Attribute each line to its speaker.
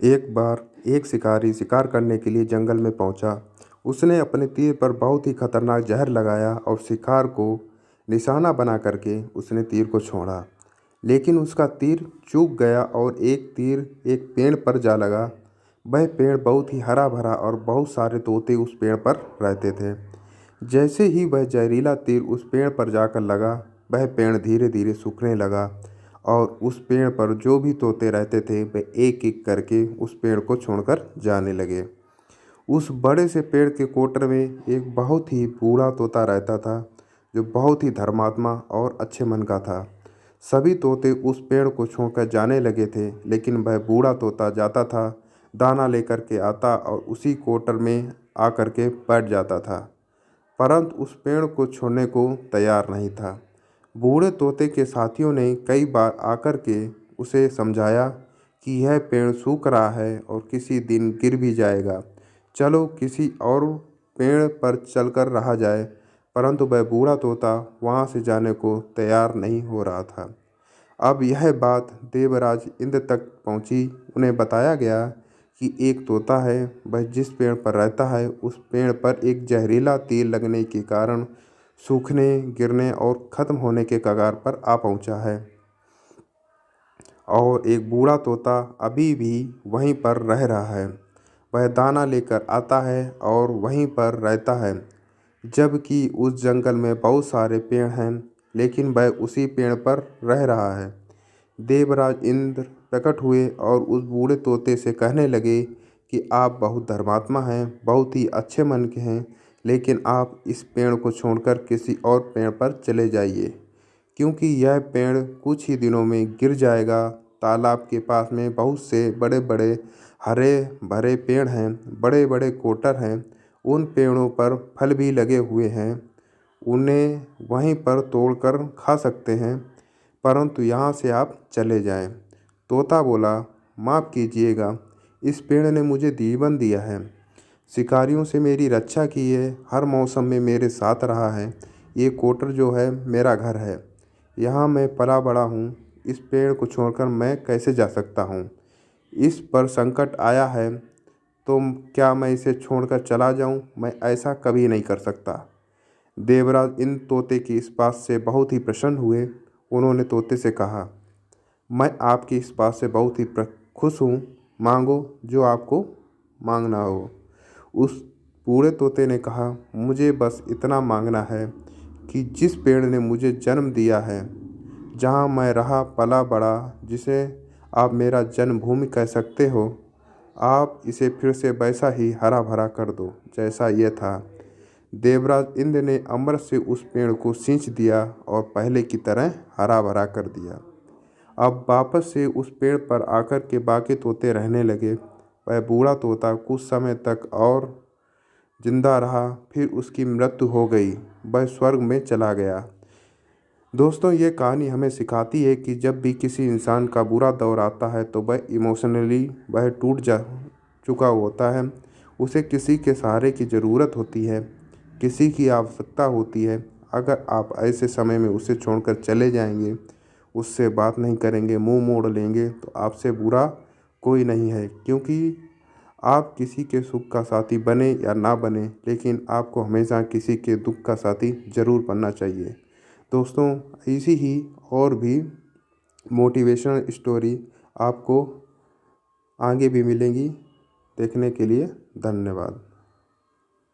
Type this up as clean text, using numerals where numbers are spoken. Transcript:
Speaker 1: एक बार एक शिकारी शिकार करने के लिए जंगल में पहुंचा। उसने अपने तीर पर बहुत ही खतरनाक जहर लगाया और शिकार को निशाना बना करके उसने तीर को छोड़ा। लेकिन उसका तीर चूक गया और एक तीर एक पेड़ पर जा लगा। वह पेड़ बहुत ही हरा भरा और बहुत सारे तोते उस पेड़ पर रहते थे। जैसे ही वह जहरीला तीर उस पेड़ पर जाकर लगा, वह पेड़ धीरे धीरे सूखने लगा और उस पेड़ पर जो भी तोते रहते थे वे एक एक करके उस पेड़ को छोड़कर जाने लगे। उस बड़े से पेड़ के कोटर में एक बहुत ही बूढ़ा तोता रहता था, जो बहुत ही धर्मात्मा और अच्छे मन का था। सभी तोते उस पेड़ को छोड़कर जाने लगे थे, लेकिन वह बूढ़ा तोता जाता था, दाना लेकर के आता और उसी कोटर में आकर के बैठ जाता था, परंतु उस पेड़ को छोड़ने को तैयार नहीं था। बूढ़े तोते के साथियों ने कई बार आकर के उसे समझाया कि यह पेड़ सूख रहा है और किसी दिन गिर भी जाएगा, चलो किसी और पेड़ पर चलकर रहा जाए, परंतु वह बूढ़ा तोता वहाँ से जाने को तैयार नहीं हो रहा था। अब यह बात देवराज इंद्र तक पहुँची। उन्हें बताया गया कि एक तोता है, वह जिस पेड़ पर रहता है उस पेड़ पर एक जहरीला तीर लगने के कारण सूखने, गिरने और ख़त्म होने के कगार पर आ पहुँचा है। और एक बूढ़ा तोता अभी भी वहीं पर रह रहा है। वह दाना लेकर आता है और वहीं पर रहता है, जबकि उस जंगल में बहुत सारे पेड़ हैं, लेकिन वह उसी पेड़ पर रह रहा है। देवराज इंद्र प्रकट हुए और उस बूढ़े तोते से कहने लगे कि आप बहुत धर्मात्मा हैं, बहुत ही अच्छे मन के हैं, लेकिन आप इस पेड़ को छोड़कर किसी और पेड़ पर चले जाइए, क्योंकि यह पेड़ कुछ ही दिनों में गिर जाएगा। तालाब के पास में बहुत से बड़े बड़े हरे भरे पेड़ हैं, बड़े बड़े कोटर हैं, उन पेड़ों पर फल भी लगे हुए हैं, उन्हें वहीं पर तोड़कर खा सकते हैं, परंतु यहाँ से आप चले जाएं। तोता बोला, माफ़ कीजिएगा, इस पेड़ ने मुझे जीवन दिया है, शिकारियों से मेरी रक्षा की है, हर मौसम में मेरे साथ रहा है। ये कोटर जो है मेरा घर है, यहाँ मैं पला बड़ा हूँ, इस पेड़ को छोड़कर मैं कैसे जा सकता हूँ। इस पर संकट आया है तो क्या मैं इसे छोड़कर चला जाऊँ? मैं ऐसा कभी नहीं कर सकता। देवराज इन तोते की इस बात से बहुत ही प्रसन्न हुए। उन्होंने तोते से कहा, मैं आपकी इस बात से बहुत ही खुश हूँ, मांगो जो आपको मांगना हो। उस बूढ़े तोते ने कहा, मुझे बस इतना मांगना है कि जिस पेड़ ने मुझे जन्म दिया है, जहाँ मैं रहा पला बड़ा, जिसे आप मेरा जन्मभूमि कह सकते हो, आप इसे फिर से वैसा ही हरा भरा कर दो जैसा यह था। देवराज इंद्र ने अमृत से उस पेड़ को सींच दिया और पहले की तरह हरा भरा कर दिया। अब वापस से उस पेड़ पर आकर के बाकी तोते रहने लगे। वह बूढ़ा तोता कुछ समय तक और जिंदा रहा, फिर उसकी मृत्यु हो गई, वह स्वर्ग में चला गया। दोस्तों, ये कहानी हमें सिखाती है कि जब भी किसी इंसान का बुरा दौर आता है तो वह इमोशनली वह टूट जा चुका होता है, उसे किसी के सहारे की ज़रूरत होती है, किसी की आवश्यकता होती है। अगर आप ऐसे समय में उसे छोड़कर चले जाएंगे, उससे बात नहीं करेंगे, मुंह मोड़ लेंगे, तो आपसे बुरा कोई नहीं है, क्योंकि आप किसी के सुख का साथी बने या ना बने, लेकिन आपको हमेशा किसी के दुख का साथी ज़रूर बनना चाहिए। दोस्तों, ऐसी ही और भी मोटिवेशनल स्टोरी आपको आगे भी मिलेंगी। देखने के लिए धन्यवाद।